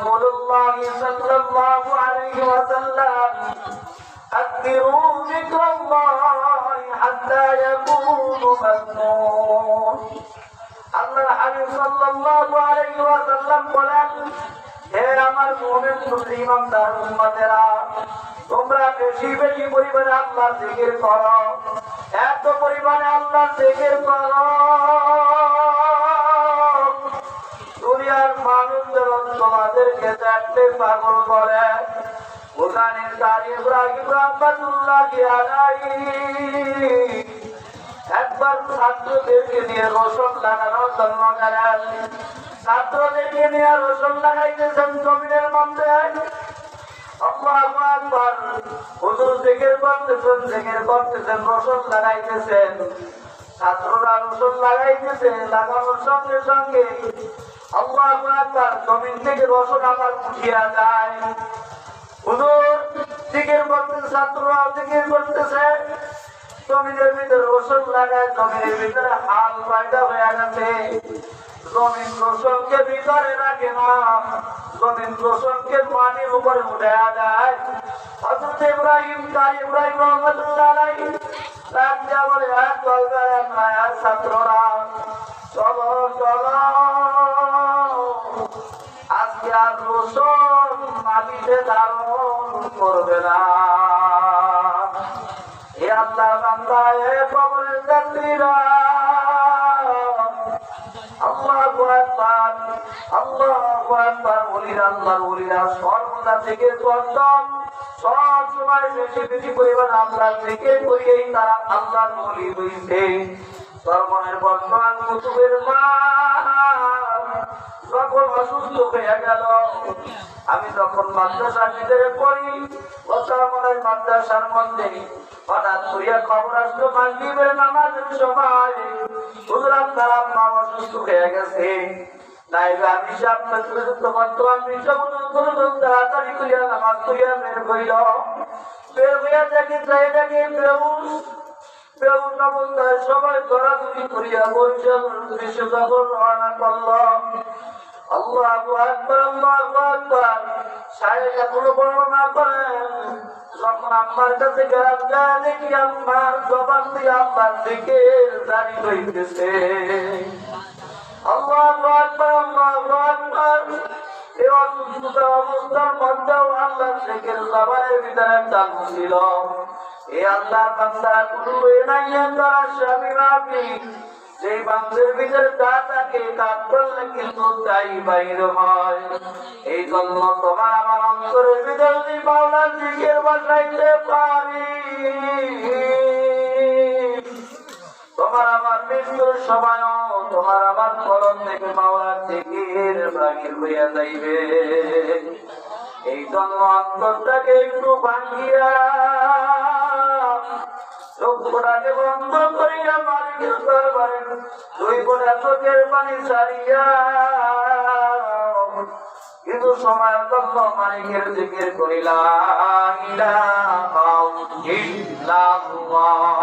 রাসূলুল্লাহ সাল্লাল্লাহু আলাইহি ওয়াসাল্লাম أكثروا ذكر الله حتى يكون مذموم আল্লাহ হাবিব সাল্লাল্লাহু আলাইহি ওয়াসাল্লাম বলেন, হে আমার মুমিন মুসলিমানদার উম্মতেরা, তোমরা বেশি বেশি পরিমাণে আল্লাহর জিকির করো, এত পরিমাণে আল্লাহর জিকির করো দুনিয়ার মানুষদের তোমাদেরকে দেখতে পাগল করে। ওখানে ইব্রাহিম রাহমাতুল্লাহি আলাইহি একবার ছাত্রদেরকে নিয়ে রসুন লাগানোর জন্য গেলেন। ছাত্রদেরকে নিয়ে রসুন লাগাইতেছেন জমিনের মধ্যে। আল্লাহু আকবার। হুজুর জিকির করতেছেন, রসুন লাগাইতেছেন। ছাত্ররা রসুন লাগাইতেছে, লাগানোর সঙ্গে সঙ্গে আল্লাহু আকবার, জমিন থেকে রসুন আবার উঠিয়া যায়। হুজুর জিকির করতেছে, ছাত্ররা জিকির করতেছে, জমিনের ভিতরে রসুন লাগায়, জমিনের ভিতরে হাল পয়দা হয়ে গেছে। জমিন রসুনকে ভিতরে রাখে না, জমিন রসুনকে পানির উপরে উঠে যায়। হযরত ইব্রাহিম রাহমাতুল্লাহ আলাইহি রাজা বলে, ছাত্ররা চলো চলো, আজকে আর রসুন মাটিতে ধারণ করবে না। হে আল্লাহর বান্দা, হে কবরের যাত্রীরা, আল্লাহু আকবার, আল্লাহু আকবার। আল্লাহর ওলিরা সর্বদা থেকে করতাম, সব সময় বেশি বেশি পরিমাণ আল্লাহর জিকির করিয়েই তারা আল্লাহর ওলি হইছে। সর্বনের বর্তমান কুতুবের মা যখন অসুস্থ হয়ে গেল, আমি তখন মাদ্রাসার ভিতরে পড়ি, বর্তমানের মাদ্রাসার মধ্যে হঠাৎ করিয়া খবর আসলো মাগরিবের নামাজের সময় হুজুর আপনার আম্মা অসুস্থ হয়ে গেছে। তাই আমি বর্তমান বিষয় তাড়াতাড়ি করিয়া নামাজ করিয়া বের হইয়া দেখি অবস্থায় সবাই দৌড়াদৌড়ি করিয়া বসে দৃশ্য যখন রওনা করল। আল্লাহু আকবার, আল্লাহু আকবার। সাহেবরা কোনো বর্ণনা করেন, যখন আম্মার কাছে গেলাম, যায় দেখি আম্মার জবান দিয়ে আল্লাহর জিকির জারি হইতেছে। আল্লাহু আকবার, আল্লাহু আকবার। এই অসুস্থ অবস্থার মধ্যেও আল্লাহর জিকির জবানের ভিতরে চালু ছিল। এই আল্লাহর বান্দা কোনো নাই তারা স্বামী আপনি সেই বান্দার ভিতরে যা থাকে কাজ করলে কিন্তু তাই বাইর হয়। এই জন্য তোমার আমার অন্তরের ভিতরে যদি মাওলার জিকির বসাইতে পারি, তোমার আমার মৃত্যুর সময়ও তোমার আমার কলম থেকে মাওলার জিকির বাহির হইয়া যাইবে। এই জন্য অন্তরটাকে একটু ভাঙিয়া চোখটাকে বন্ধ করিয়া মালিকের দরবারে দুই ফোঁটা চোখের পানি ছাড়িয়া কিন্তু সময়ের জন্য মালিকের জিকির করিলা ইলাহা ইল্লাল্লাহ।